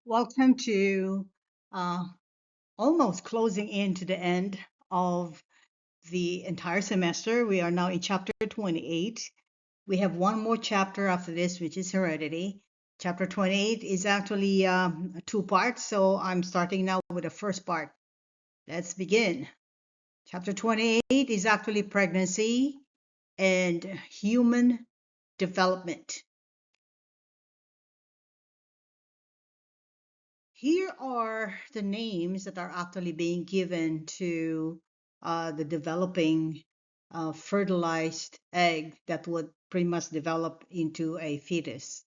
Welcome to uh, almost closing in to the end of the entire semester. We are now in chapter 28. We have one more chapter after this, which is heredity. Chapter 28 is actually two parts, so I'm starting now with the first part. Let's begin. Chapter 28 is actually pregnancy and human development. Here are the names that are actually being given to the developing fertilized egg that would pretty much develop into a fetus.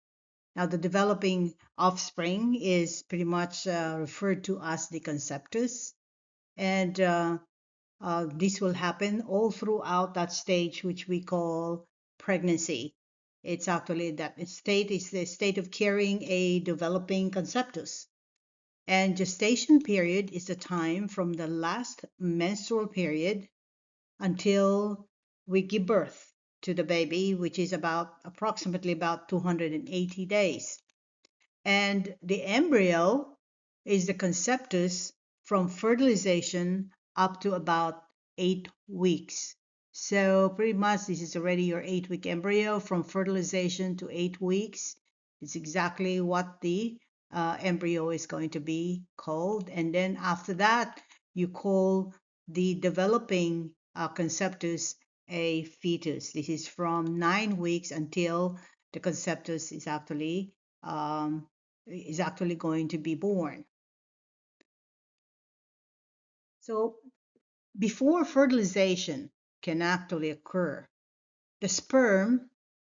Now, the developing offspring is pretty much referred to as the conceptus, and this will happen all throughout that stage, which we call pregnancy. It's actually that state is the state of carrying a developing conceptus. And gestation period is the time from the last menstrual period until we give birth to the baby, which is approximately about 280 days. And the embryo is the conceptus from fertilization up to about 8 weeks. So pretty much this is already your 8-week embryo from fertilization to 8 weeks. It's exactly what the embryo is going to be called. And then after that, you call the developing conceptus a fetus. This is from 9 weeks until the conceptus um, is actually going to be born. So before fertilization can actually occur, the sperm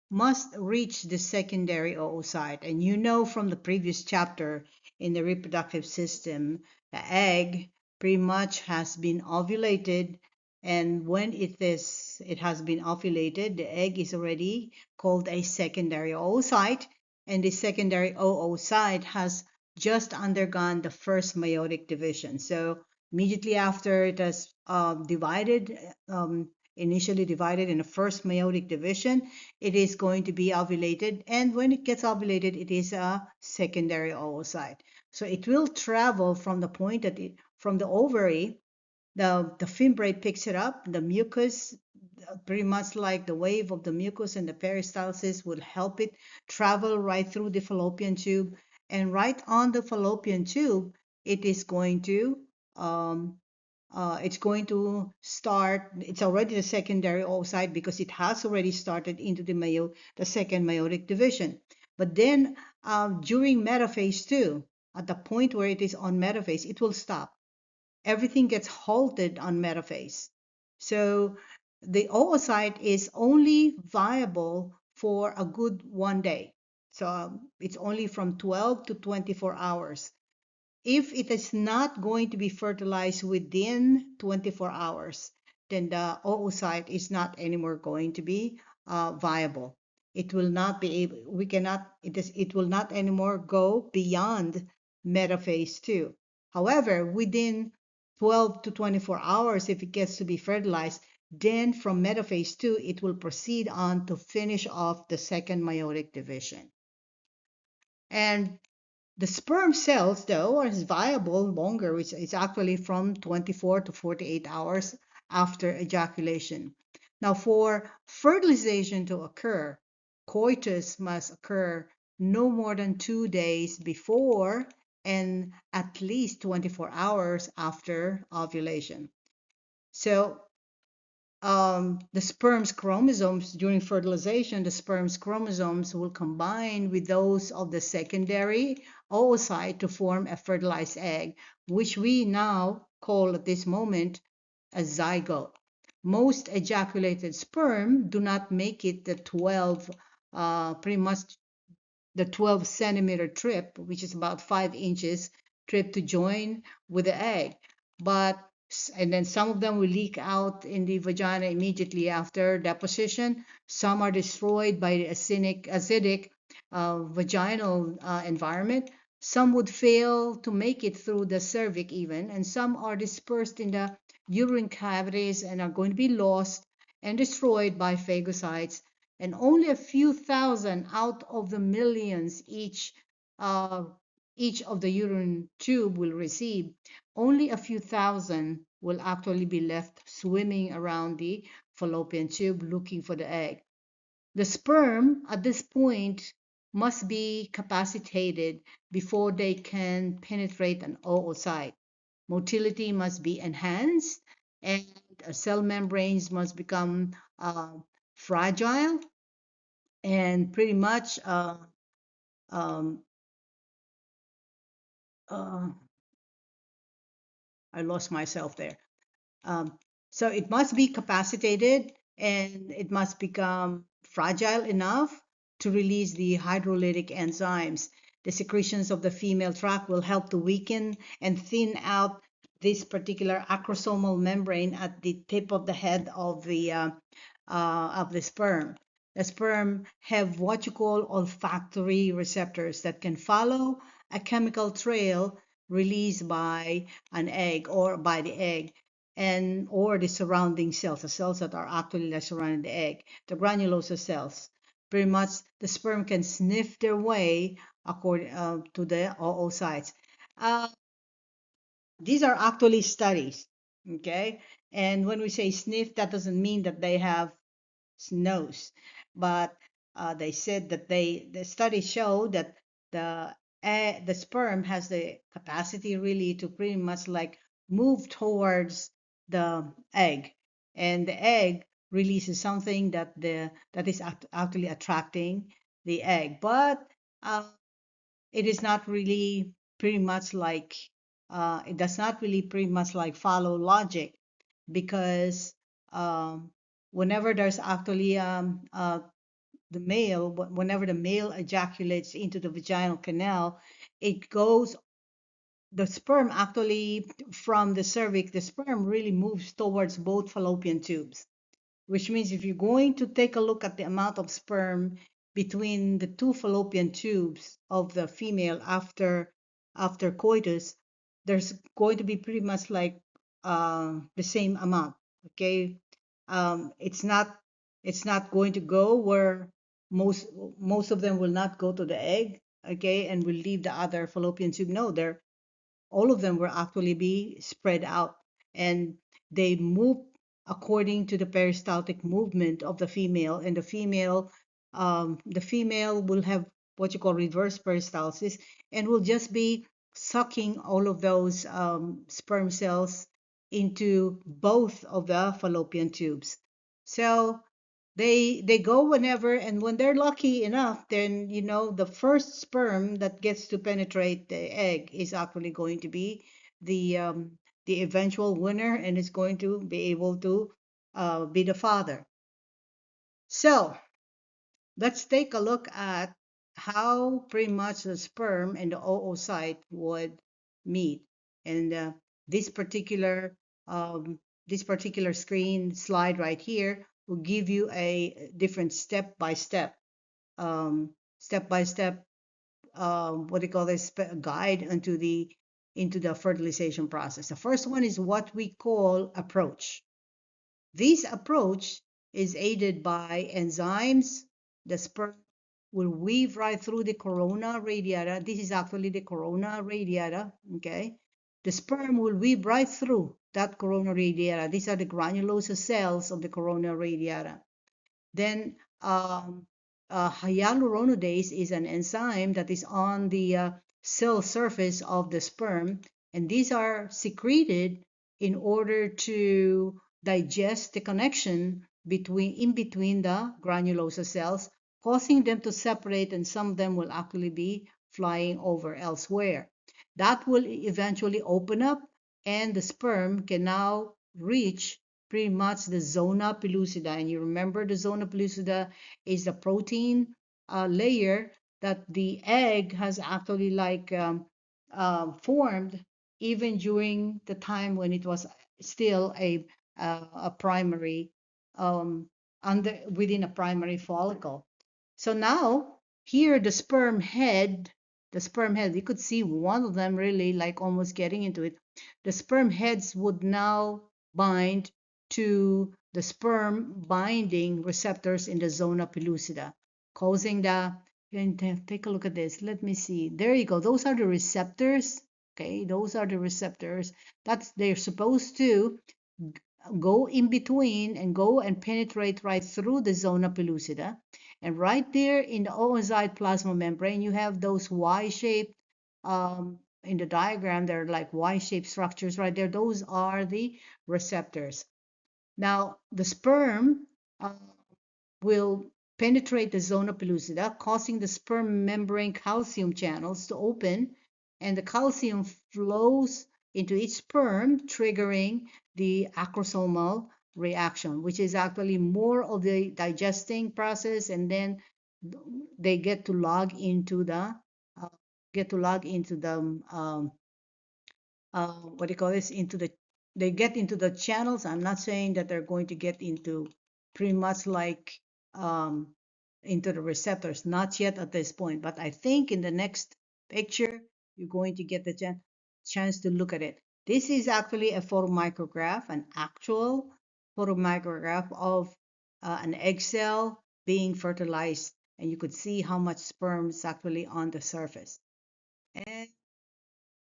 must reach the secondary oocyte. And you know from the previous chapter in the reproductive system, the egg pretty much has been ovulated. And when it has been ovulated, the egg is already called a secondary oocyte. And the secondary oocyte has just undergone the first meiotic division. So immediately after it has initially divided in the first meiotic division, it is going to be ovulated. And when it gets ovulated, it is a secondary oocyte. So it will travel from the point from the ovary, the fimbrate picks it up, the mucus, pretty much like the wave of the mucus and the peristalsis will help it travel right through the fallopian tube. And right on the fallopian tube, it is going to um, start. It's already the secondary oocyte because it has already started into the second meiotic division. But then during metaphase 2, at the point where it is on metaphase, it will stop. Everything gets halted on metaphase. So the oocyte is only viable for a good 1 day. So it's only from 12 to 24 hours. If it is not going to be fertilized within 24 hours, then the oocyte is not anymore going to be viable. It will not be able, we cannot, it will not anymore go beyond metaphase 2. However, within 12 to 24 hours, if it gets to be fertilized, then from metaphase 2, it will proceed on to finish off the second meiotic division. And the sperm cells, though, are viable longer, which is actually from 24 to 48 hours after ejaculation. Now, for fertilization to occur, coitus must occur no more than 2 days before and at least 24 hours after ovulation. So the sperm's chromosomes during fertilization, the sperm's chromosomes will combine with those of the secondary oocyte to form a fertilized egg, which we now call at this moment a zygote. Most ejaculated sperm do not make it pretty much the 12 centimeter trip, which is about 5 inches trip to join with the egg. And then some of them will leak out in the vagina immediately after deposition. Some are destroyed by the acidic vaginal environment. Some would fail to make it through the cervix even, and some are dispersed in the uterine cavities and are going to be lost and destroyed by phagocytes. And only a few thousand out of the millions uh, each of the uterine tube will receive, only a few thousand will actually be left swimming around the fallopian tube looking for the egg. The sperm at this point must be capacitated before they can penetrate an oocyte. Motility must be enhanced, and cell membranes must become fragile, and pretty much um, uh, I lost myself there. Um, so it must be capacitated and it must become fragile enough to release the hydrolytic enzymes. The secretions of the female tract will help to weaken and thin out this particular acrosomal membrane at the tip of the head of the sperm. The sperm have what you call olfactory receptors that can follow a chemical trail released by an egg or by the egg and or the surrounding cells, the cells that are actually like surrounding the egg, the granulosa cells. Pretty much the sperm can sniff their way according to the oocytes. Uh, these are actually studies, okay? And when we say sniff, that doesn't mean that they have nose, but they said that the studies show that the sperm has the capacity really to pretty much like move towards the egg, and the egg releases something that is actually attracting the egg, but uh, it is not really pretty much like it does not really pretty much like follow logic because whenever there's actually whenever the male ejaculates into the vaginal canal, it goes, the sperm actually from the cervix, the sperm really moves towards both fallopian tubes, which means if you're going to take a look at the amount of sperm between the two fallopian tubes of the female after coitus, there's going to be pretty much like the same amount. Okay, it's not it's not going to go where most of them will not go to the egg. Okay, and will leave the other fallopian tube. No, they're all of them will actually be spread out and they move according to the peristaltic movement of the female, and the female will have what you call reverse peristalsis and will just be sucking all of those sperm cells into both of the fallopian tubes. So they go whenever, and when they're lucky enough, then the first sperm that gets to penetrate the egg is actually going to be the um, the eventual winner, and is going to be able to be the father. So let's take a look at how pretty much the sperm and the oocyte would meet. And this particular um, this particular screen slide right here will give you a different step by step what do you call this guide into the fertilization process. The first one is what we call approach. This approach is aided by enzymes. The sperm will weave right through the corona radiata. This is actually the corona radiata, okay? The sperm will weave right through that corona radiata. These are the granulosa cells of the corona radiata. Then hyaluronidase is an enzyme that is on the cell surface of the sperm, and these are secreted in order to digest the connection in between the granulosa cells, causing them to separate, and some of them will actually be flying over elsewhere. That will eventually open up, and the sperm can now reach pretty much the zona pellucida. And you remember the zona pellucida is the protein layer that the egg has actually like formed even during the time when it was still a primary within a primary follicle. So now here the sperm head, you could see one of them really like almost getting into it. The sperm heads would now bind to the sperm binding receptors in the zona pellucida, causing the And take a look at this. Let me see. There you go. Those are the receptors. Okay, those are the receptors. That's they're supposed to go in between and go and penetrate right through the zona pellucida. And right there in the oocyte plasma membrane, you have those Y-shaped, in the diagram, they're like Y-shaped structures right there. Those are the receptors. Now, the sperm uh, will penetrate the zona pellucida, causing the sperm membrane calcium channels to open, and the calcium flows into each sperm, triggering the acrosomal reaction, which is actually more of the digesting process, and then they uh, get to log into the what do you call this, into the, they get into the channels. I'm not saying that they're going to get into pretty much like um, into the receptors, not yet at this point, but I think in the next picture you're going to get the chance to look at it. This is actually a photomicrograph, an actual photomicrograph of an egg cell being fertilized, and you could see how much sperm is actually on the surface. And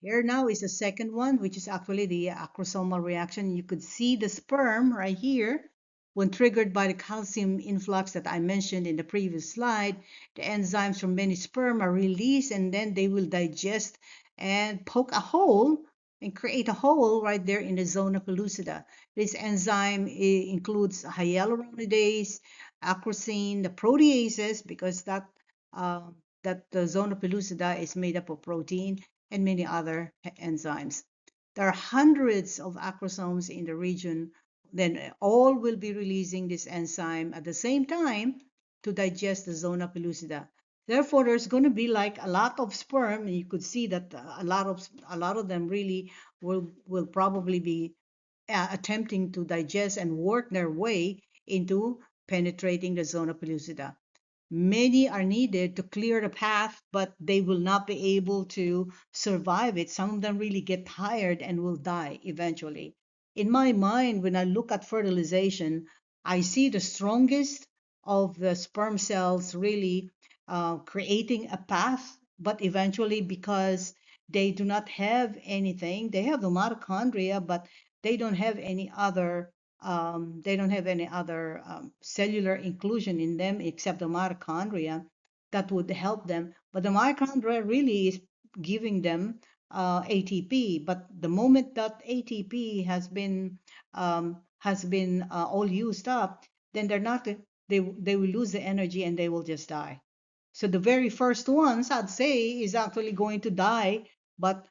here now is the second one, which is actually the acrosomal reaction. You could see the sperm right here. When triggered by the calcium influx that I mentioned in the previous slide, the enzymes from many sperm are released, and then they will digest and poke a hole and create a hole right there in the zona pellucida. This enzyme includes hyaluronidase, acrosine, the proteases, because uh, that the zona pellucida is made up of protein, and many other enzymes. There are hundreds of acrosomes in the region, then all will be releasing this enzyme at the same time to digest the zona pellucida. Therefore, there's going to be like a lot of sperm, and you could see that a lot of them really will probably be attempting to digest and work their way into penetrating the zona pellucida. Many are needed to clear the path, but they will not be able to survive it. Some of them really get tired and will die eventually. In my mind, when I look at fertilization, I see the strongest of the sperm cells really creating a path, but eventually, because they do not have anything, they have the mitochondria, but they don't have any other cellular inclusion in them except the mitochondria that would help them. But the mitochondria really is giving them ATP. But the moment that ATP has been all used up, then they're not they will lose the energy and they will just die. So the very first ones, I'd say, is actually going to die, but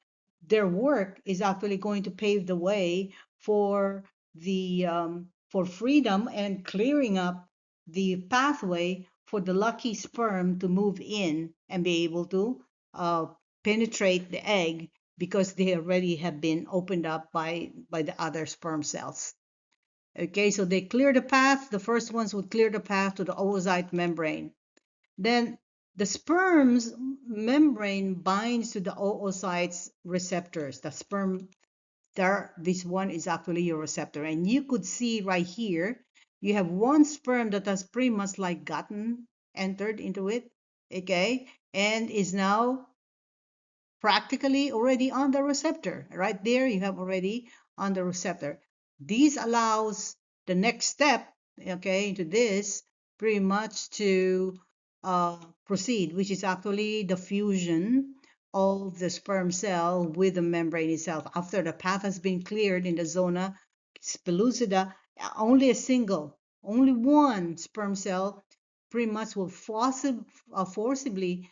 their work is actually going to pave the way for for freedom and clearing up the pathway for the lucky sperm to move in and be able to uh, penetrate the egg, because they already have been opened up by the other sperm cells. Okay, so they clear the path. The first ones would clear the path to the oocyte membrane. Then the sperm's membrane binds to the oocytes receptors. The sperm there, this one is actually your receptor. And you could see right here, you have one sperm that has pretty much like gotten entered into it, okay, and is now practically already on the receptor. Right there, you have already on the receptor. This allows the next step, okay, into this pretty much to proceed, which is actually the fusion of the sperm cell with the membrane itself. After the path has been cleared in the zona pellucida, only one sperm cell pretty much will forcibly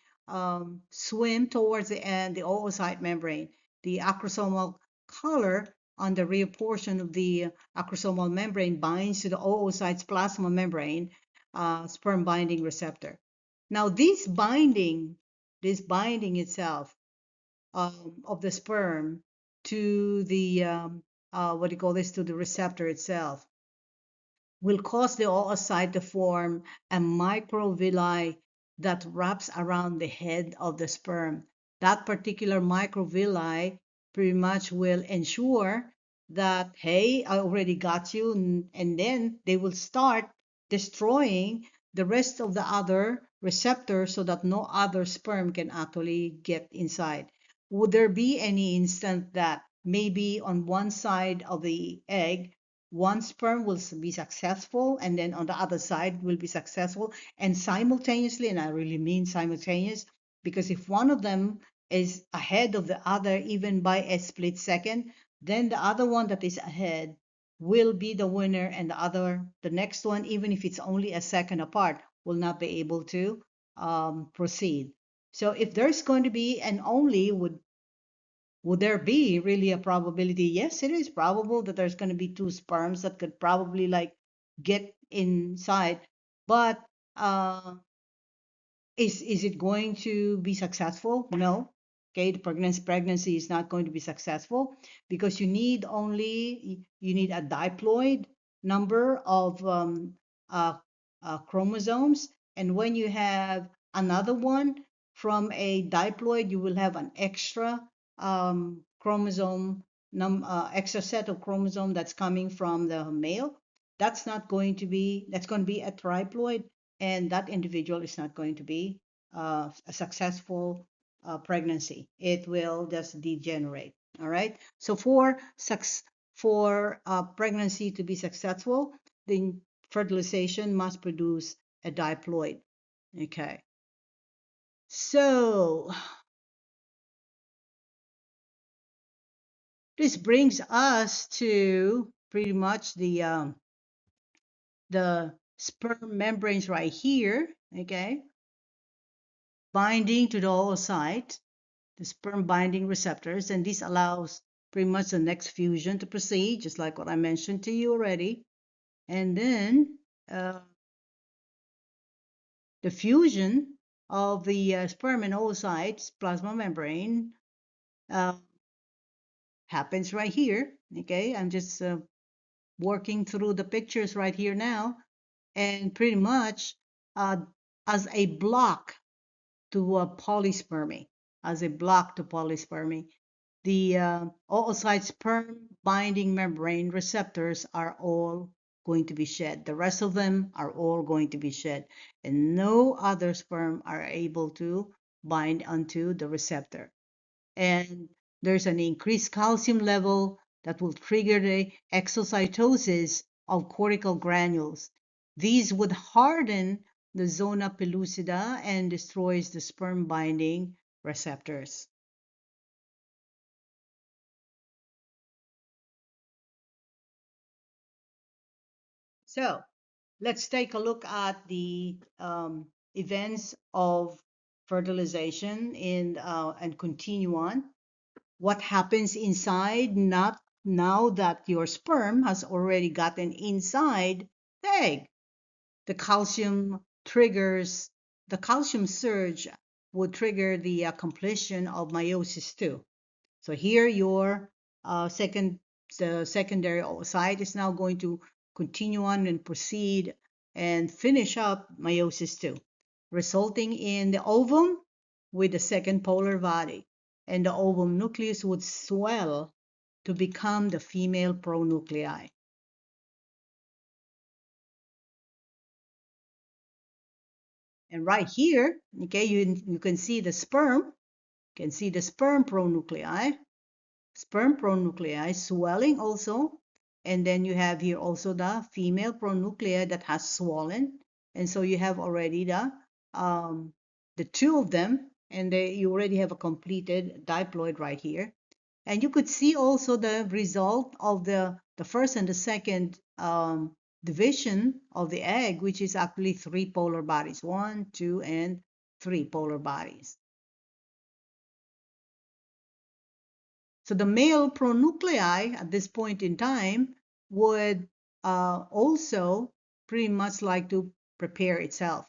swim towards the end, the oocyte membrane. The acrosomal color on the rear portion of the acrosomal membrane binds to the oocyte's plasma membrane, sperm binding receptor. Now, this binding itself of the sperm to the what do you call this, to the receptor itself, will cause the oocyte to form a microvilli that wraps around the head of the sperm. That particular microvilli pretty much will ensure that, hey, I already got you, and then they will start destroying the rest of the other receptor so that no other sperm can actually get inside. Would there be any instant that maybe on one side of the egg, one sperm will be successful and then on the other side will be successful and simultaneously, and I really mean simultaneous, because if one of them is ahead of the other even by a split second, then the other one that is ahead will be the winner and the next one, even if it's only a second apart, will not be able to proceed. So if there's going to be and only would there be really a probability? Yes, it is probable that there's going to be two sperms that could probably like get inside, but is it going to be successful? No. Okay, the pregnancy is not going to be successful because you need a diploid number of chromosomes, and when you have another one from a diploid, you will have an extra extra set of chromosome that's coming from the male. That's going to be a triploid, and that individual is not going to be a successful pregnancy. It will just degenerate. All right. So for pregnancy to be successful, the fertilization must produce a diploid. Okay. So this brings us to pretty much the sperm membranes right here. Okay, binding to the oocyte, the sperm binding receptors, and this allows pretty much the next fusion to proceed, just like what I mentioned to you already. And then the fusion of the sperm and oocytes plasma membrane uh, happens right here. Okay, I'm just working through the pictures right here now, and pretty much uh, as a block to polyspermy, as a block to polyspermy. The oocyte sperm binding membrane receptors are all going to be shed. The rest of them are all going to be shed, and no other sperm are able to bind onto the receptor. And there's an increased calcium level that will trigger the exocytosis of cortical granules. These would harden the zona pellucida and destroys the sperm binding receptors. So let's take a look at the events of fertilization and continue on. What happens inside, not now that your sperm has already gotten inside the egg. The calcium triggers, the calcium surge would trigger the completion of meiosis too. So here your the secondary oocyte is now going to continue on and proceed and finish up meiosis too, resulting in the ovum with the second polar body, and the ovum nucleus would swell to become the female pronuclei. And right here, okay, you can see the sperm, you can see the sperm pronuclei swelling also. And then you have here also the female pronuclei that has swollen. And so you have already the two of them, and you already have a completed diploid right here. And you could see also the result of the first and the second division of the egg, which is actually three polar bodies, 1, 2, and 3 polar bodies. So the male pronuclei at this point in time would also pretty much like to prepare itself.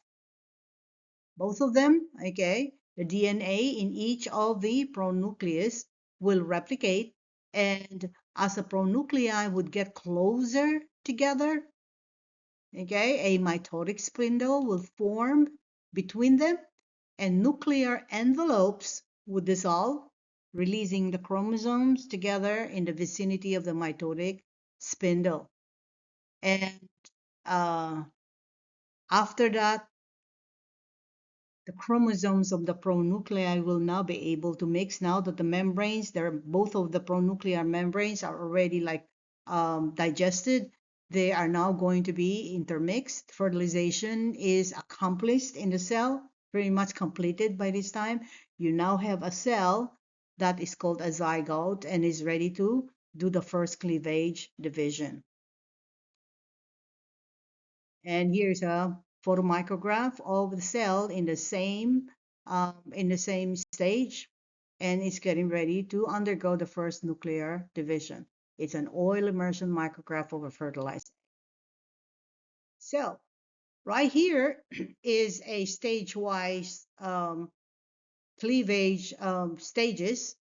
Both of them, okay, the DNA in each of the pronucleus will replicate, and as the pronuclei would get closer together, okay, a mitotic spindle will form between them, and nuclear envelopes would dissolve, releasing the chromosomes together in the vicinity of the mitotic spindle. And uh, after that, the chromosomes of the pronuclei will now be able to mix now that the membranes, they're both of the pronuclear membranes are already like digested. They are now going to be intermixed. Fertilization is accomplished in the cell, pretty much completed by this time. You now have a cell that is called a zygote and is ready to do the first cleavage division. And here's a photomicrograph of the cell in the same stage, and it's getting ready to undergo the first nuclear division. It's an oil immersion micrograph of a fertilized. So right here is a stage-wise cleavage stages,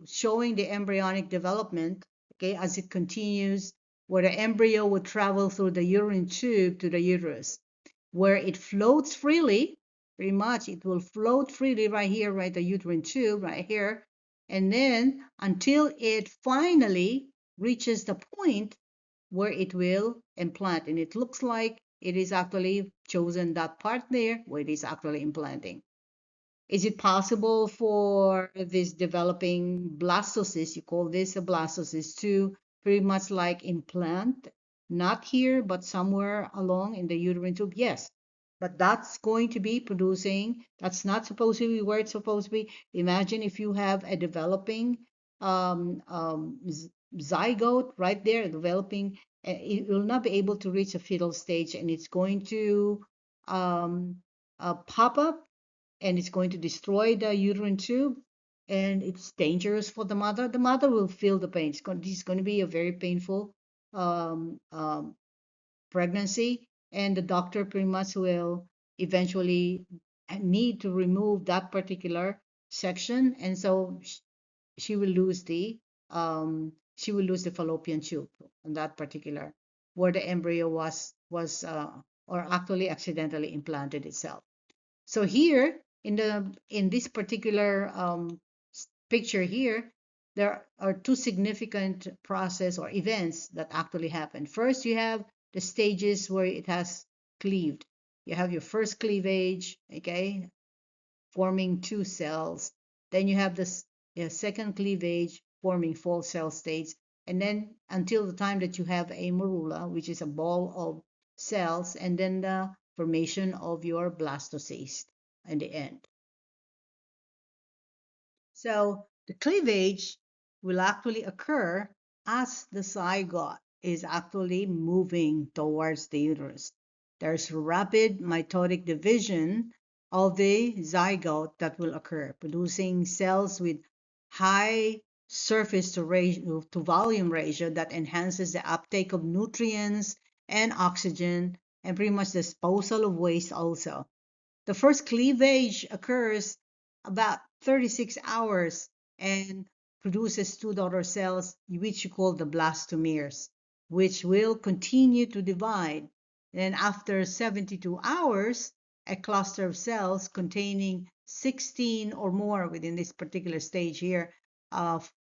showing the embryonic development, okay, as it continues, where the embryo would travel through the uterine tube to the uterus, where it floats freely, pretty much it will float freely right here, right, the uterine tube right here, and then until it finally reaches the point where it will implant. And it looks like it is actually chosen that part there where it is actually implanting. Is it possible for this developing blastocyst, you call this a blastocyst, to pretty much like implant, not here, but somewhere along in the uterine tube? Yes, but that's going to be producing, that's not supposed to be where it's supposed to be. Imagine if you have a developing zygote right there, developing, it will not be able to reach a fetal stage and it's going to pop up and it's going to destroy the uterine tube and it's dangerous for the mother. The mother will feel the pain. This is going to be a very painful um, um, pregnancy, and the doctor pretty much will eventually need to remove that particular section, and so she will lose the fallopian tube on that particular where the embryo was or actually accidentally implanted itself. So here in this particular picture here, there are two significant process or events that actually happen. First, you have the stages where it has cleaved. You have your first cleavage, okay, forming two cells. Then you have this second cleavage forming four cell states. And then until the time that you have a morula, which is a ball of cells, and then the formation of your blastocyst in the end. So the cleavage will actually occur as the zygote is actually moving towards the uterus. There's rapid mitotic division of the zygote that will occur, producing cells with high surface to volume ratio that enhances the uptake of nutrients and oxygen and pretty much disposal of waste also. The first cleavage occurs about 36 hours and produces two daughter cells, which you call the blastomeres, which will continue to divide. And after 72 hours, a cluster of cells containing 16 or more within this particular stage here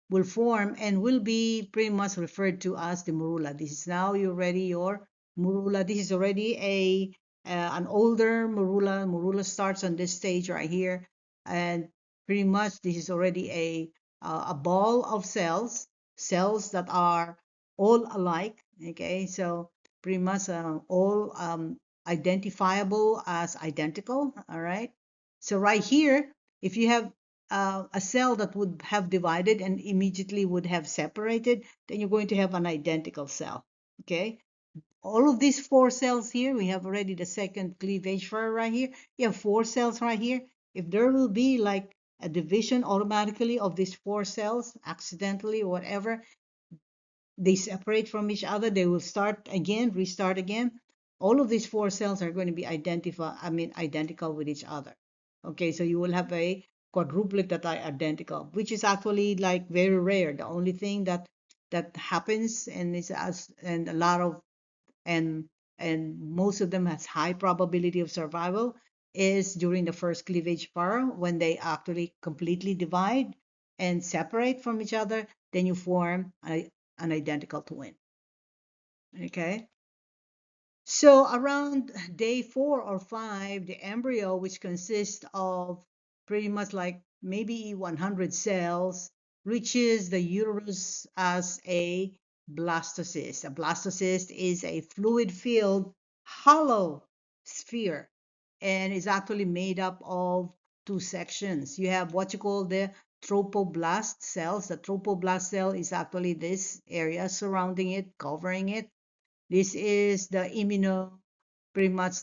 will form and will be pretty much referred to as the morula. This is now already your morula. This is already an older morula. Morula starts on this stage right here, and pretty much this is already a ball of cells, cells that are all alike. Okay, so pretty much all identifiable as identical. All right. So right here, if you have a cell that would have divided and immediately would have separated, then you're going to have an identical cell. Okay, all of these four cells here, we have already the second cleavage for right here. You have four cells right here. If there will be like a division automatically of these four cells, accidentally or whatever, they separate from each other, they will start again, restart again. All of these four cells are going to be identical with each other. Okay, so you will have a quadruplet that are identical, which is actually like very rare. The only thing that happens and is as and a lot of and most of them has high probability of survival is during the first cleavage part when they actually completely divide and separate from each other, then you form an identical twin. Okay, So around day 4 or 5, the embryo, which consists of pretty much like maybe 100 cells, reaches the uterus as a blastocyst. A blastocyst is a fluid-filled hollow sphere and is actually made up of two sections. You have what you call the tropoblast cells. The tropoblast cell is actually this area surrounding it, covering it. This is the pretty much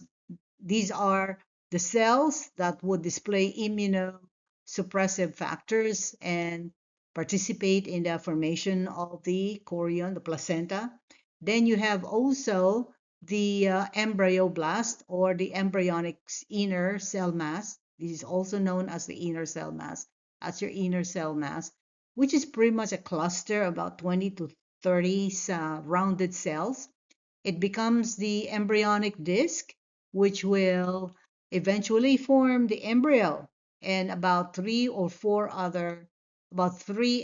these are the cells that would display immunosuppressive factors and participate in the formation of the chorion, the placenta. Then you have also the embryoblast or the embryonic inner cell mass. This is also known as the inner cell mass. That's your inner cell mass, which is pretty much a cluster about 20 to 30 rounded cells. It becomes the embryonic disc, which will eventually form the embryo and about three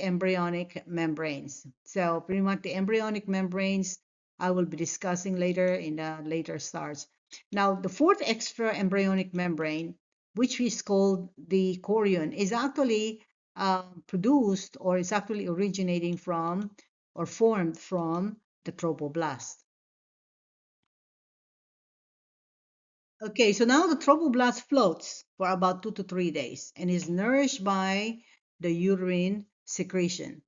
embryonic membranes. So pretty much the embryonic membranes I will be discussing later in the later starts. Now, the fourth extra embryonic membrane, which is called the chorion, is actually produced or is actually originating from or formed from the trophoblast. Okay, so now the trophoblast floats for about 2 to 3 days and is nourished by the urine secretion.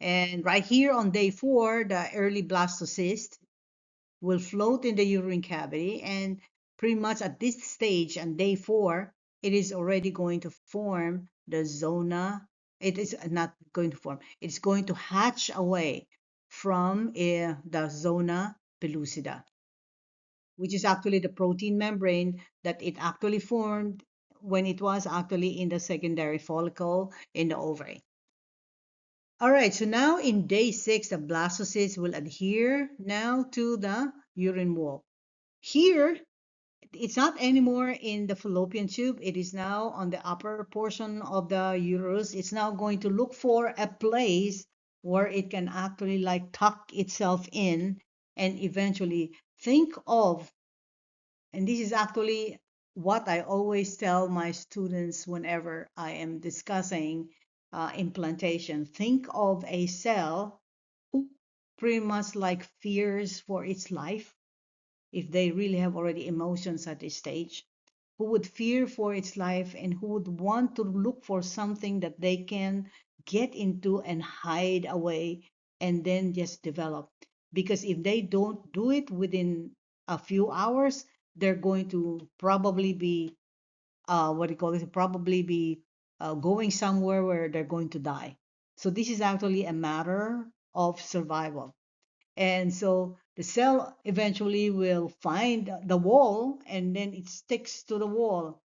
And right here on day 4, the early blastocyst will float in the urine cavity. And pretty much at this stage, on day 4, it is already going to form the zona. It is not going to form, it's going to hatch away from the zona pellucida, which is actually the protein membrane that it actually formed when it was actually in the secondary follicle in the ovary. All right, so now in day 6, the blastocyst will adhere now to the urine wall. Here, it's not anymore in the fallopian tube. It is now on the upper portion of the uterus. It's now going to look for a place where it can actually like tuck itself in and eventually think of. And this is actually what I always tell my students whenever I am discussing implantation. Think of a cell who pretty much like fears for its life, if they really have already emotions at this stage, who would fear for its life and who would want to look for something that they can get into and hide away and then just develop. Because if they don't do it within a few hours, they're going to probably be, what do you call it, probably be going somewhere where they're going to die. So this is actually a matter of survival. And so the cell eventually will find the wall and then it sticks to the wall.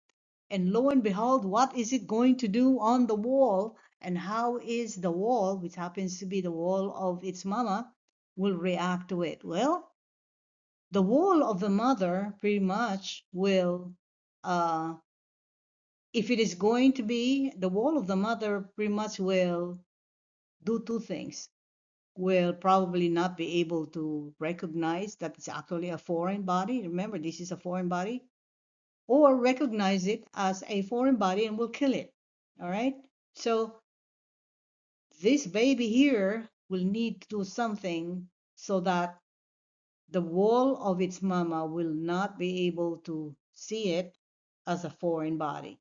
And lo and behold, what is it going to do on the wall? And how is the wall, which happens to be the wall of its mama, will react to it? Well, the wall of the mother pretty much will, uh, if it is going to be, the wall of the mother pretty much will do two things. Will probably not be able to recognize that it's actually a foreign body. Remember, this is a foreign body, or recognize it as a foreign body and will kill it. All right. So this baby here will need to do something so that the wall of its mama will not be able to see it as a foreign body.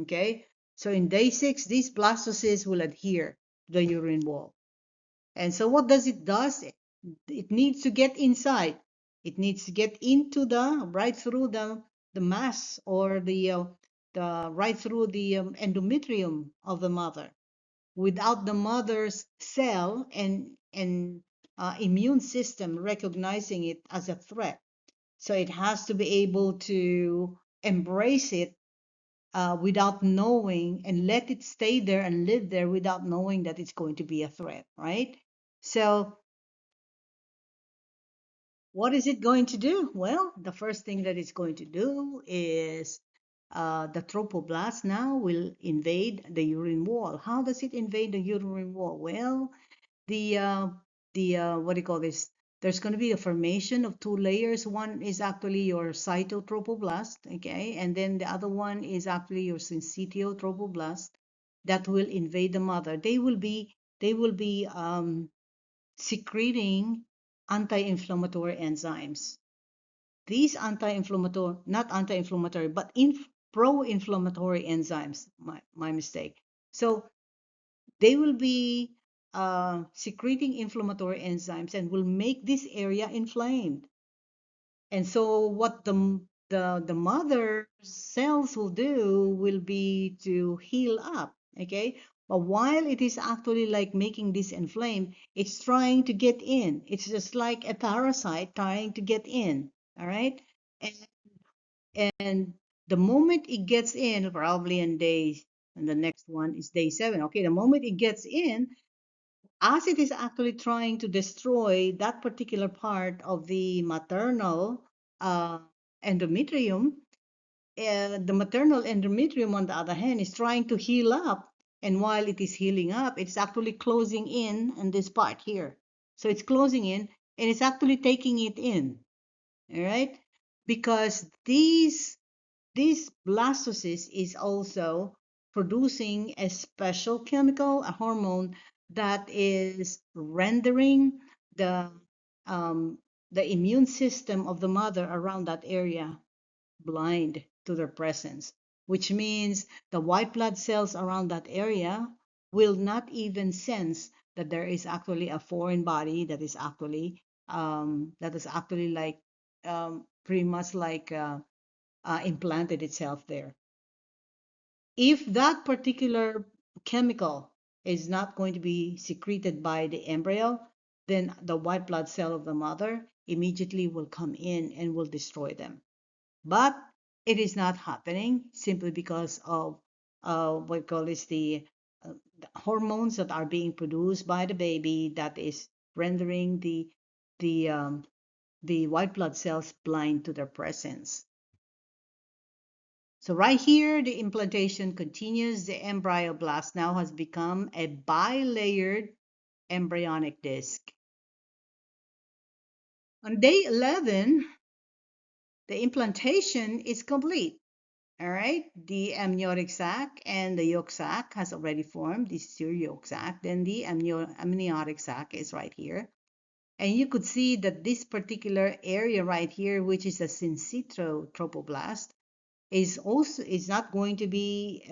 Okay. So in day 6, these blastocysts will adhere to the urine wall. And so what does it does? It needs to get inside. It needs to get into the right through the mass or the right through the endometrium of the mother without the mother's cell and immune system recognizing it as a threat. So it has to be able to embrace it without knowing and let it stay there and live there without knowing that it's going to be a threat, right? So what is it going to do? Well, the first thing that it's going to do is the trophoblast now will invade the urine wall. How does it invade the urine wall? Well, the what do you call this? there's going to be a formation of two layers. One is actually your cytotrophoblast, okay, and then the other one is actually your syncytiotrophoblast that will invade the mother. They will be secreting anti-inflammatory enzymes. These anti-inflammatory, not anti-inflammatory, but pro-inflammatory enzymes. My mistake. So they will be secreting inflammatory enzymes and will make this area inflamed. And so what the mother cells will do will be to heal up, okay? But while it is actually like making this inflamed, it's trying to get in. It's just like a parasite trying to get in, all right? And, and the moment it gets in, probably in days, and the next one is day 7, okay? The moment it gets in, as it is actually trying to destroy that particular part of the maternal uh, endometrium, the maternal endometrium, on the other hand, is trying to heal up. And while it is healing up, it's actually closing in this part here. So it's closing in and it's actually taking it in. All right. Because this blastocyst is also producing a special chemical, a hormone that is rendering the um, the immune system of the mother around that area blind to their presence, which means the white blood cells around that area will not even sense that there is actually a foreign body that is actually like pretty much like implanted itself there. If that particular chemical is not going to be secreted by the embryo, then the white blood cell of the mother immediately will come in and will destroy them. But it is not happening simply because of what we call is the hormones that are being produced by the baby that is rendering the um, the white blood cells blind to their presence. So right here, the implantation continues. The embryoblast now has become a bilayered embryonic disc. On day 11, the implantation is complete. All right, the amniotic sac and the yolk sac has already formed. This is your yolk sac. Then the amniotic sac is right here. And you could see that this particular area right here, which is the syncytotrophoblast, is not going to be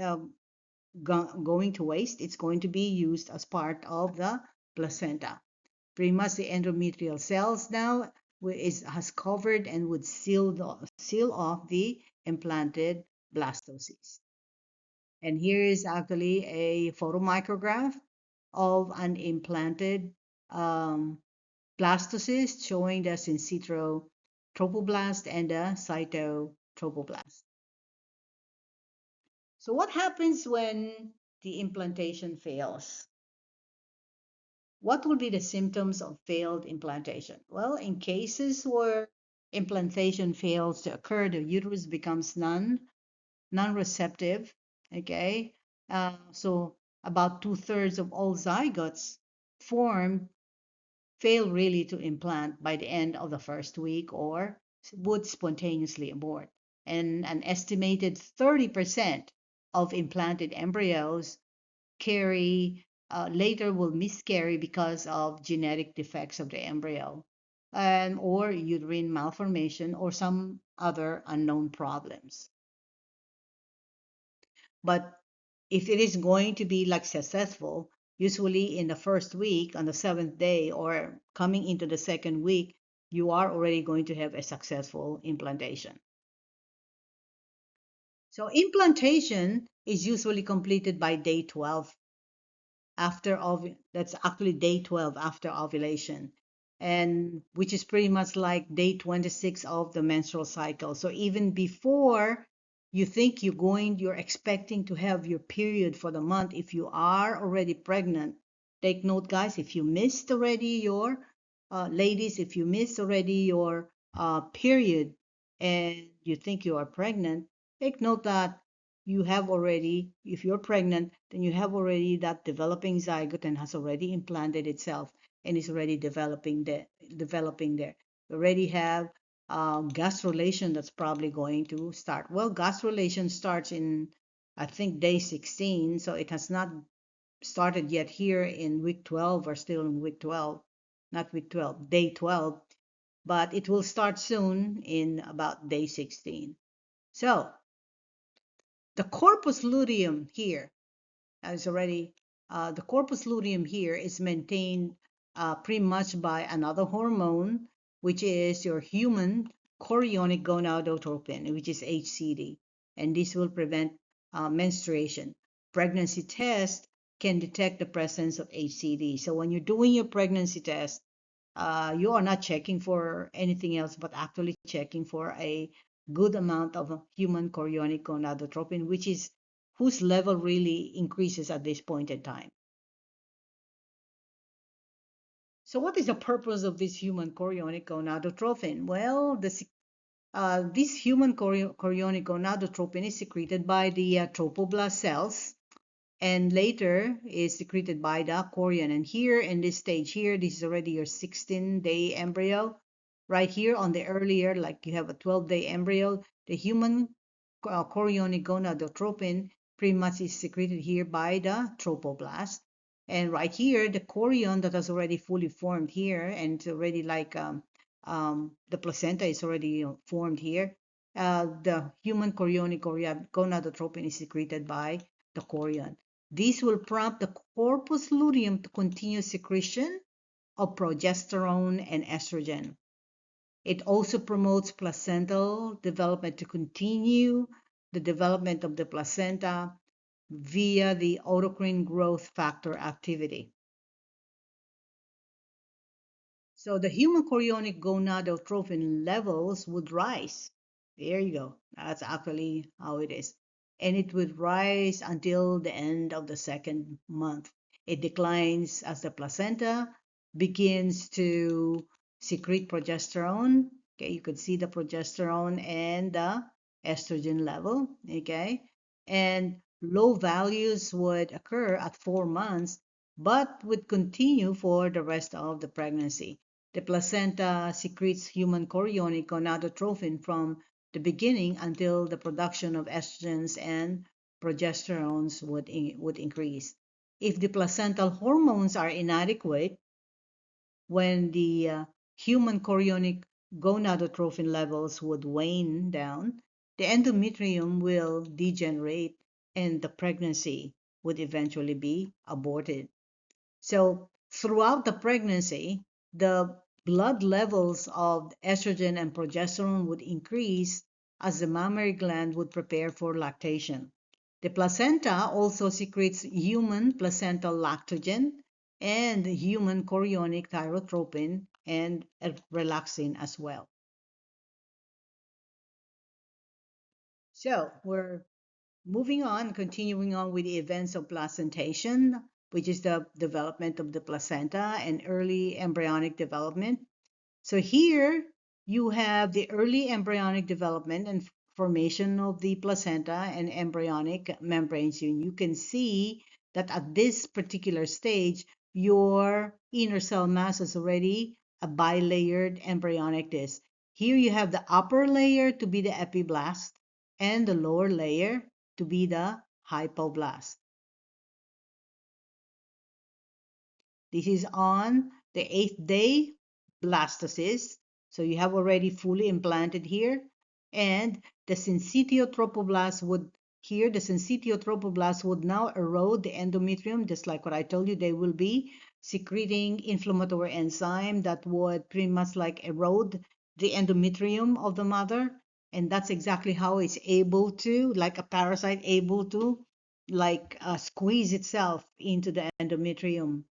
going to waste. It's going to be used as part of the placenta. Pretty much the endometrial cells now has covered and would seal off the implanted blastocyst. And here is actually a photomicrograph of an implanted um, blastocyst showing the syncytotrophoblast and the cytotrophoblast. So what happens when the implantation fails? What will be the symptoms of failed implantation? Well, in cases where implantation fails to occur, the uterus becomes non-receptive. Okay, so about 2/3 of all zygotes formed fail really to implant by the end of the first week or would spontaneously abort. And an estimated 30% of implanted embryos carry later will miscarry because of genetic defects of the embryo or uterine malformation or some other unknown problems. But if it is going to be like successful, usually in the first week, on the 7th day, or coming into the second week, you are already going to have a successful implantation. So implantation is usually completed by day 12 that's actually day 12 after ovulation, and which is pretty much like day 26 of the menstrual cycle. So even before you think you're expecting to have your period for the month, if you are already pregnant, take note, guys, if you missed already your ladies, if you missed already your period and you think you are pregnant, take note that you have already, if you're pregnant, then you have already that developing zygote and has already implanted itself and is already developing developing there. We already have gastrulation that's probably going to start. Well, gastrulation starts in, I think, day 16, so it has not started yet here in week 12. Or still in week 12, not week 12, day 12, but it will start soon in about day 16. So the corpus luteum here is already, the corpus luteum here is maintained pretty much by another hormone, which is your human chorionic gonadotropin, which is HCD, and this will prevent menstruation. Pregnancy test can detect the presence of HCD. So when you're doing your pregnancy test, you are not checking for anything else, but actually checking for a good amount of human chorionic gonadotropin, which is whose level really increases at this point in time. So, what is the purpose of this human chorionic gonadotropin? Well, this human chorionic gonadotropin is secreted by the trophoblast cells and later is secreted by the chorion. And here in this stage here, this is already your 16-day embryo. Right here on the earlier, like you have a 12-day embryo, the human chorionic gonadotropin pretty much is secreted here by the trophoblast. And right here, the chorion that has already fully formed here, and it's already like the placenta is already formed here. The human chorionic gonadotropin is secreted by the chorion. This will prompt the corpus luteum to continue secretion of progesterone and estrogen. It also promotes placental development to continue the development of the placenta via the autocrine growth factor activity. So the human chorionic gonadotropin levels would rise. There you go. That's actually how it is. And it would rise until the end of the second month. It declines as the placenta begins to secrete progesterone. Okay, you could see the progesterone and the estrogen level. Okay, and low values would occur at 4 months, but would continue for the rest of the pregnancy. The placenta secretes human chorionic gonadotropin from the beginning until the production of estrogens and progesterones would increase. If the placental hormones are inadequate, when the human chorionic gonadotropin levels would wane down, the endometrium will degenerate and the pregnancy would eventually be aborted. So throughout the pregnancy, the blood levels of estrogen and progesterone would increase as the mammary gland would prepare for lactation. The placenta also secretes human placental lactogen and human chorionic thyrotropin and relaxin as well. So we're moving on, continuing on with the events of placentation, which is the development of the placenta and early embryonic development. So here you have the early embryonic development and formation of the placenta and embryonic membranes. You can see that at this particular stage, your inner cell mass is already a bilayered embryonic disc. Here you have the upper layer to be the epiblast and the lower layer to be the hypoblast. This is on the 8th day blastocyst. So you have already fully implanted here. And the syncytiotrophoblast would, here the syncytiotrophoblast would now erode the endometrium, just like what I told you. They will be secreting inflammatory enzyme that would pretty much like erode the endometrium of the mother. And that's exactly how it's able to, like a parasite, able to like squeeze itself into the endometrium,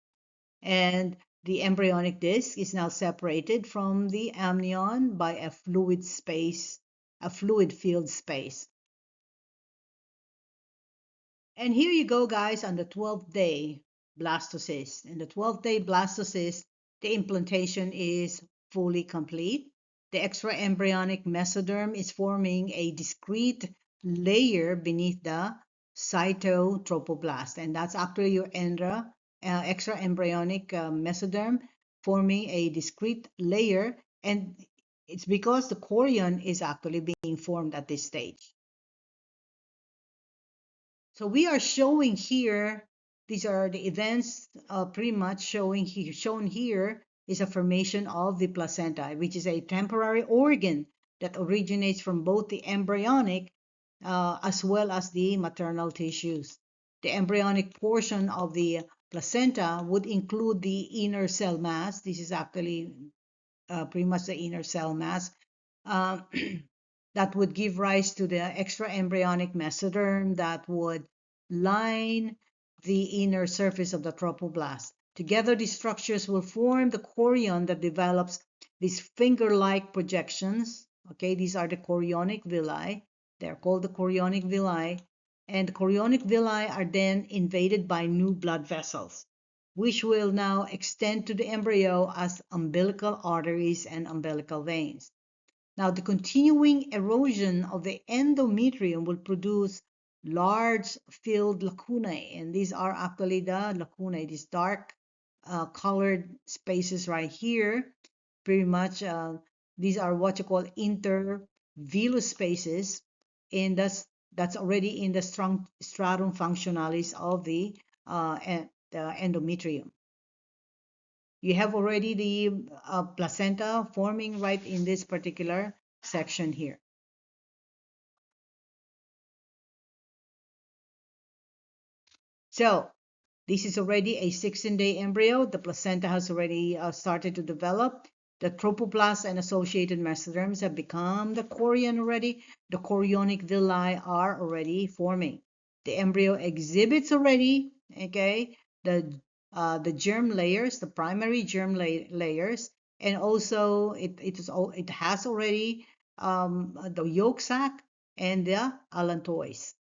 and the embryonic disc is now separated from the amnion by a fluid space, a fluid filled space. And here you go, guys, on the 12th day blastocyst. In the 12th day blastocyst, the implantation is fully complete. The extraembryonic mesoderm is forming a discrete layer beneath the cytotrophoblast, and that's after your extraembryonic mesoderm. forming a discrete layer, and it's because the chorion is actually being formed at this stage. So we are showing here, these are the events pretty much showing here, shown here is a formation of the placenta, which is a temporary organ that originates from both the embryonic as well as the maternal tissues. The embryonic portion of the placenta would include the inner cell mass. This is actually pretty much the inner cell mass. Uh, that would give rise to the extraembryonic mesoderm that would line the inner surface of the trophoblast. Together, these structures will form the chorion that develops these finger-like projections. Okay, these are the chorionic villi. They're called the chorionic villi. And the chorionic villi are then invaded by new blood vessels, which will now extend to the embryo as umbilical arteries and umbilical veins. Now, the continuing erosion of the endometrium will produce large filled lacunae, and these are actually the lacunae, these dark colored spaces right here. Pretty much, these are what you call intervillous spaces, and that's already in the strong stratum functionalis of the endometrium. You have already the placenta forming right in this particular section here. So this is already a 16-day embryo. The placenta has already started to develop. The trophoblast and associated mesoderms have become the chorion already. The chorionic villi are already forming. The embryo exhibits already, okay, the germ layers, the primary germ layers, and also it has already the yolk sac and the allantois.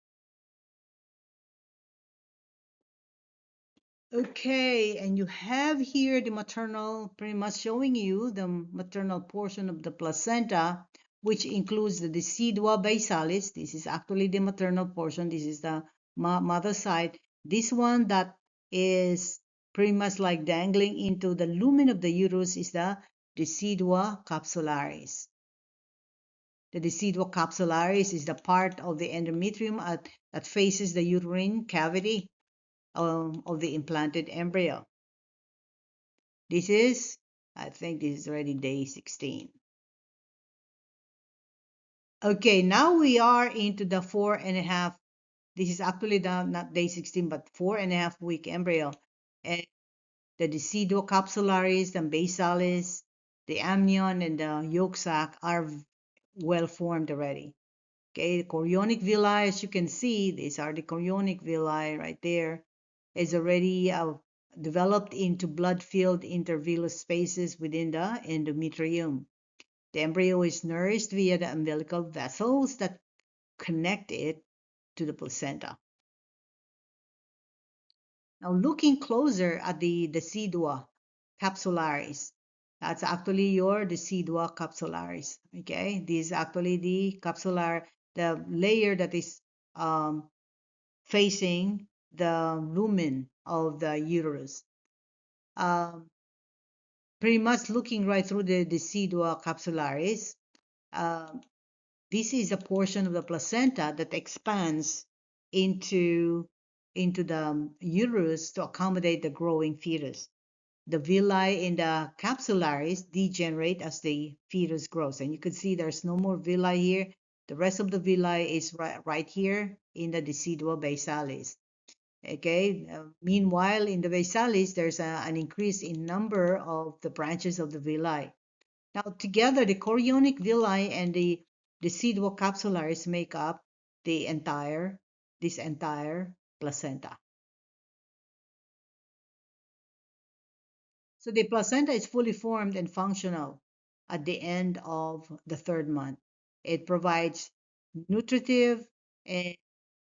Okay, and you have here the maternal, pretty much showing you the maternal portion of the placenta, which includes the decidua basalis. This is actually the maternal portion. This is the mother side. This one that is pretty much like dangling into the lumen of the uterus is the decidua capsularis. The decidua capsularis is the part of the endometrium that faces the uterine cavity of the implanted embryo. This is, I think this is already day 16. Okay, now we are into the 4.5. This is actually not day 16, but 4.5 week embryo. And the deciduo capsularis, the basalis, the amnion, and the yolk sac are well formed already. Okay, the chorionic villi, as you can see, these are the chorionic villi right there, is already developed into blood-filled intervillous spaces within the endometrium. The embryo is nourished via the umbilical vessels that connect it to the placenta. Now, looking closer at the decidua capsularis, that's actually your decidua capsularis. Okay, this is actually the the layer that is facing the lumen of the uterus. Pretty much looking right through the decidua capsularis, this is a portion of the placenta that expands into the uterus to accommodate the growing fetus. The villi in the capsularis degenerate as the fetus grows, and you can see there's no more villi here. The rest of the villi is right here in the decidua basalis. Okay. Meanwhile, in the basalis, there's an increase in number of the branches of the villi. Now, together, the chorionic villi and the decidual capsularis make up this entire placenta. So the placenta is fully formed and functional at the end of the 3rd month. It provides nutritive and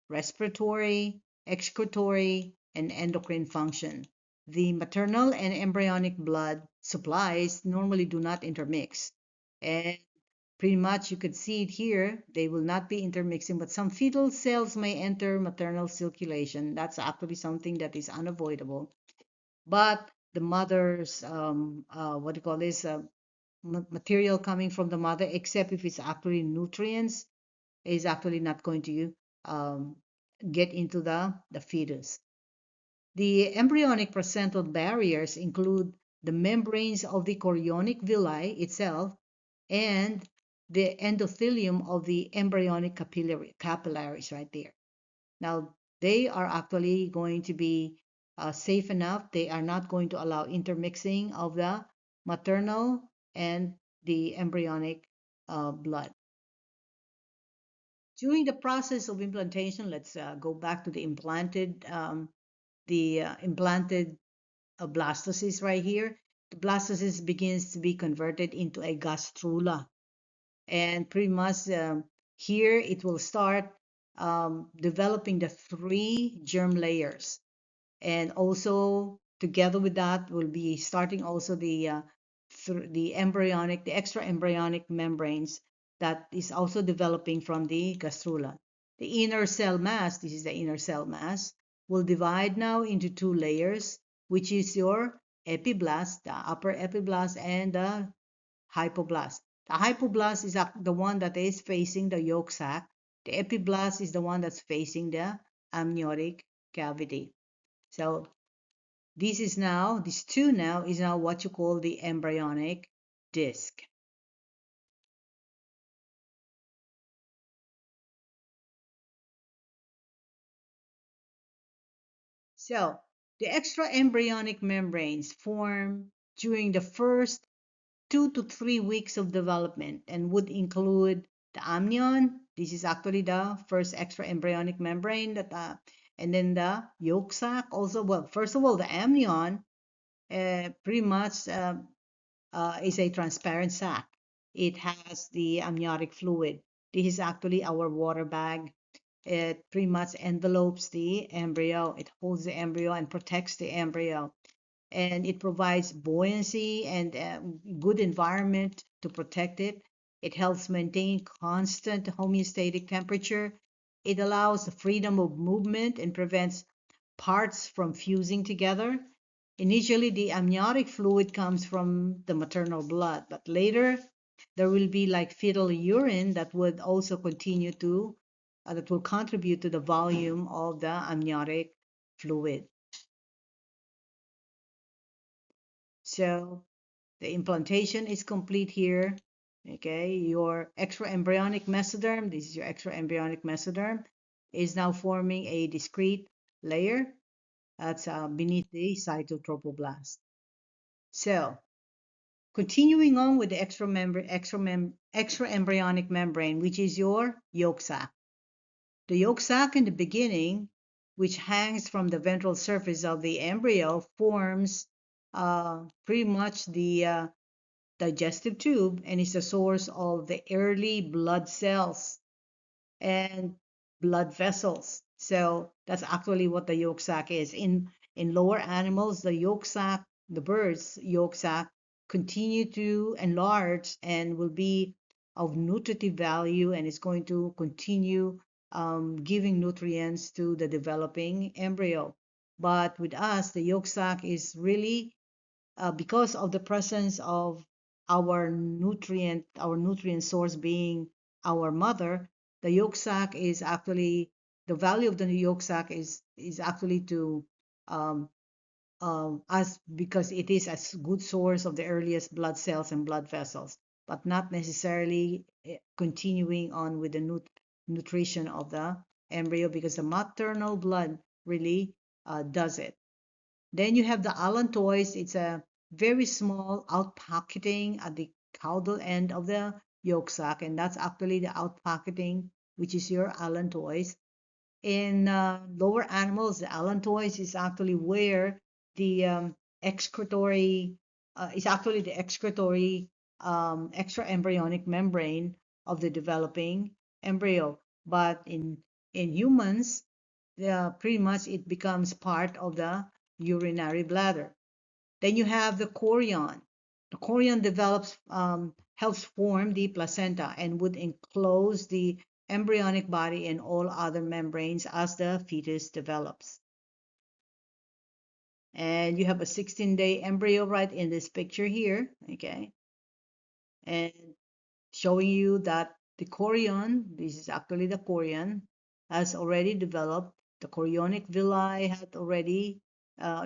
respiratory, excretory, and endocrine function. The maternal and embryonic blood supplies normally do not intermix. And pretty much you could see it here, they will not be intermixing, but some fetal cells may enter maternal circulation. That's actually something that is unavoidable. But the mother's what do you call this material coming from the mother, except if it's actually nutrients, is actually not going to um, get into the fetus. The embryonic placental barriers include the membranes of the chorionic villi itself and the endothelium of the embryonic capillaries right there. Now, they are actually going to be safe enough. They are not going to allow intermixing of the maternal and the embryonic blood. During the process of implantation, let's go back to the implanted blastocyst right here. The blastocyst begins to be converted into a gastrula, and pretty much here it will start developing the three germ layers, and also together with that will be starting also the extra embryonic membranes that is also developing from the gastrula. The inner cell mass, this is the inner cell mass, will divide now into two layers, which is your epiblast, the upper epiblast, and the hypoblast. The hypoblast is the one that is facing the yolk sac. The epiblast is the one that's facing the amniotic cavity. So these two now is now what you call the embryonic disc. So the extra embryonic membranes form during the first 2 to 3 weeks of development and would include the amnion. This is actually the first extra embryonic membrane and then the yolk sac also. Well, first of all, the amnion pretty much is a transparent sac. It has the amniotic fluid. This is actually our water bag. It pretty much envelopes the embryo. It holds the embryo and protects the embryo. And it provides buoyancy and good environment to protect it. It helps maintain constant homeostatic temperature. It allows the freedom of movement and prevents parts from fusing together. Initially, the amniotic fluid comes from the maternal blood, but later there will be like fetal urine that would also continue to that will contribute to the volume of the amniotic fluid. So the implantation is complete here. Okay, your extraembryonic mesoderm, this is your extraembryonic mesoderm, is now forming a discrete layer that's beneath the cytotrophoblast. So continuing on with the extraembryonic membrane, which is your yolk sac. The yolk sac in the beginning, which hangs from the ventral surface of the embryo, forms pretty much the digestive tube and is the source of the early blood cells and blood vessels. So that's actually what the yolk sac is. In lower animals, the yolk sac, the bird's yolk sac, continue to enlarge and will be of nutritive value and is going to continue giving nutrients to the developing embryo. But with us, the yolk sac is really because of the presence of our nutrient source being our mother. The yolk sac is actually the value of the yolk sac is actually to um, us because it is a good source of the earliest blood cells and blood vessels, but not necessarily continuing on with the nutrition of the embryo because the maternal blood really does it. Then you have the allantois. It's a very small outpocketing at the caudal end of the yolk sac, and that's actually the outpocketing, which is your allantois. In lower animals, the allantois is actually where the excretory is actually the excretory extra embryonic membrane of the developing embryo. But in humans, pretty much it becomes part of the urinary bladder. Then you have the chorion. The chorion helps form the placenta and would enclose the embryonic body and all other membranes as the fetus develops. And you have a 16-day embryo right in this picture here, okay? And showing you that the chorion, this is actually the chorion, has already developed. The chorionic villi had already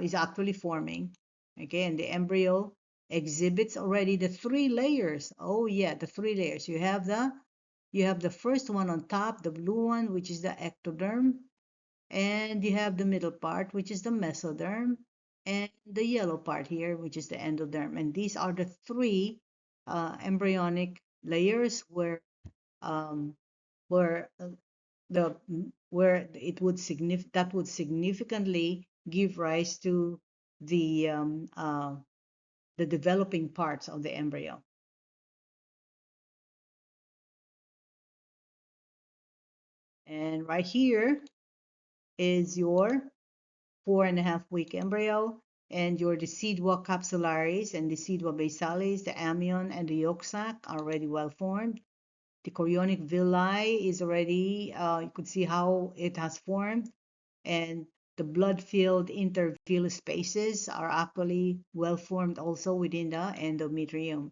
is actually forming. Okay, and the embryo exhibits already the three layers. Oh yeah, the three layers. You have the first one on top, the blue one, which is the ectoderm, and you have the middle part, which is the mesoderm, and the yellow part here, which is the endoderm. And these are the three embryonic layers um, where the where it would that would significantly give rise to the um, uh, the developing parts of the embryo. And right here is your 4.5 week embryo, and your decidua capsularis and decidua basalis, the amnion and the yolk sac are already well formed. The chorionic villi is already, you could see how it has formed, and the blood-filled intervillous spaces are actually well formed also within the endometrium.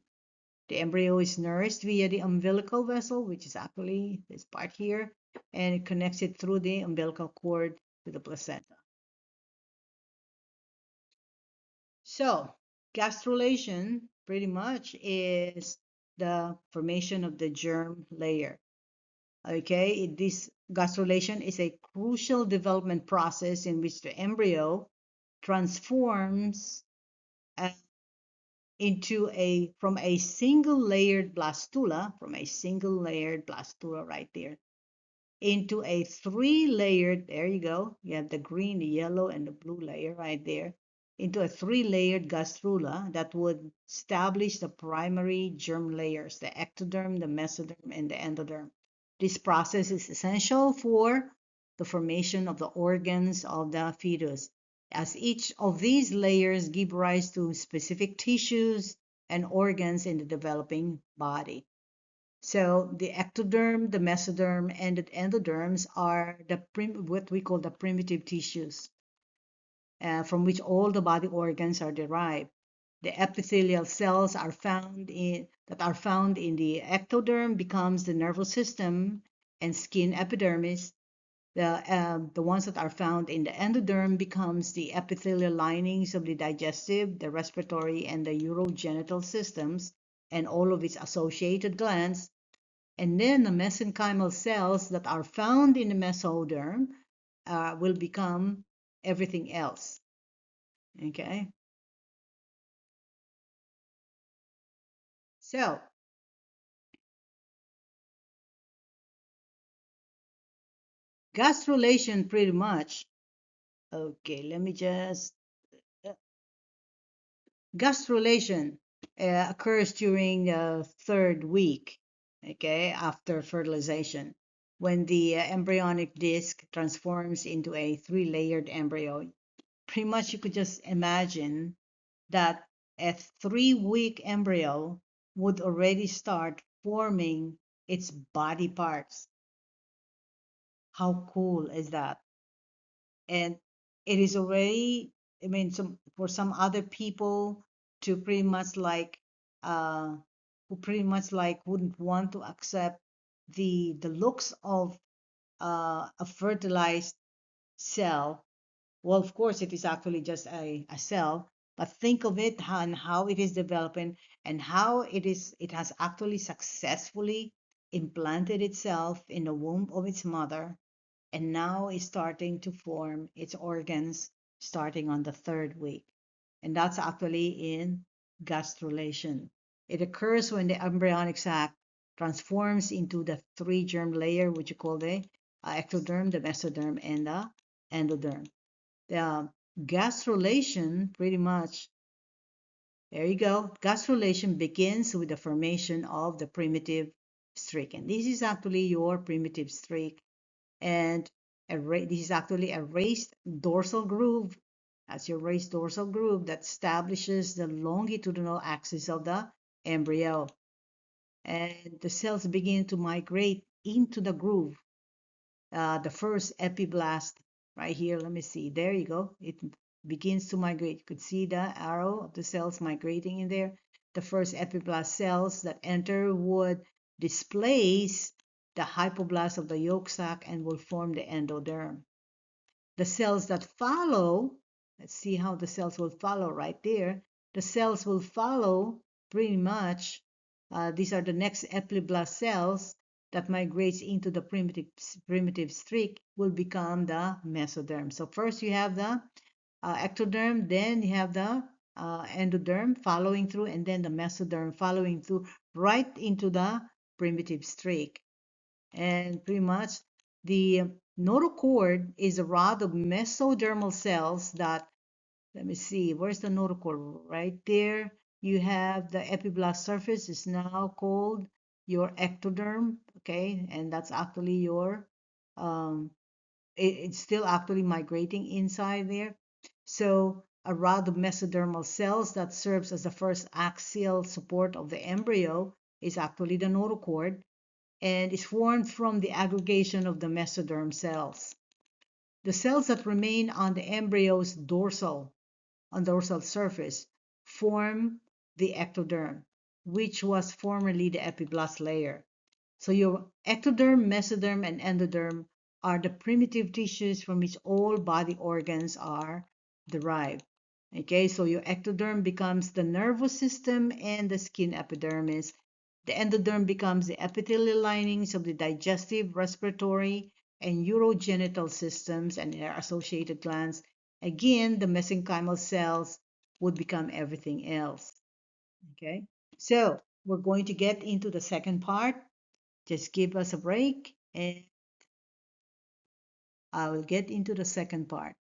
The embryo is nourished via the umbilical vessel, which is actually this part here, and it connects it through the umbilical cord to the placenta. So, gastrulation pretty much is the formation of the germ layer. Okay, this gastrulation is a crucial development process in which the embryo transforms uh, into a from a single layered blastula, right there, into a three-layered, there you go, you have the green, the yellow, and the blue layer right there, into a three-layered gastrula that would establish the primary germ layers, the ectoderm, the mesoderm, and the endoderm. This process is essential for the formation of the organs of the fetus, as each of these layers give rise to specific tissues and organs in the developing body. So the ectoderm, the mesoderm, and the endoderms are what we call the primitive tissues, from which all the body organs are derived. The epithelial cells that are found in the ectoderm becomes the nervous system and skin epidermis. The ones that are found in the endoderm becomes the epithelial linings of the digestive, the respiratory, and the urogenital systems, and all of its associated glands. And then the mesenchymal cells that are found in the mesoderm will become everything else. Okay, so gastrulation pretty much. Okay, let me just. Uh, gastrulation occurs during the third week, okay, after fertilization, when the embryonic disc transforms into a three-layered embryo. Pretty much, you could just imagine that a 3 week embryo would already start forming its body parts. How cool is that? And it is already, I mean, for some other people to pretty much uh, who pretty much wouldn't want to accept the looks of a fertilized cell. Well, of course, it is actually just a cell, but think of it and how it is developing and how it has actually successfully implanted itself in the womb of its mother, and now is starting to form its organs starting on the third week. And that's actually in gastrulation. It occurs when the embryonic sac transforms into the three germ layer, which you call the ectoderm, the mesoderm, and the endoderm. The gastrulation pretty much, there you go. Gastrulation begins with the formation of the primitive streak. And this is actually your primitive streak. And this is actually a raised dorsal groove. That's your raised dorsal groove that establishes the longitudinal axis of the embryo. And the cells begin to migrate into the groove. The first epiblast right here, let me see. There you go. begins to migrate. You could see the arrow of the cells migrating in there. The first epiblast cells that enter would displace the hypoblast of the yolk sac and will form the endoderm. The cells that follow, let's see how the cells will follow right there. The cells will follow pretty much, these are the next epiblast cells that migrates into the primitive streak will become the mesoderm. So first you have the ectoderm, then you have the endoderm following through, and then the mesoderm following through right into the primitive streak. And pretty much the notochord is a rod of mesodermal cells that, let me see, where's the notochord? Right there. You have the epiblast surface is now called your ectoderm, okay, and that's actually your um, it's still actually migrating inside there. So a rod of mesodermal cells that serves as the first axial support of the embryo is actually the notochord and is formed from the aggregation of the mesoderm cells. The cells that remain on the embryo's dorsal surface form the ectoderm, which was formerly the epiblast layer. So your ectoderm, mesoderm, and endoderm are the primitive tissues from which all body organs are derived. Okay, so your ectoderm becomes the nervous system and the skin epidermis. The endoderm becomes the epithelial linings of the digestive, respiratory, and urogenital systems and their associated glands. Again, the mesenchymal cells would become everything else. Okay, so we're going to get into the second part. Just give us a break and I will get into the second part.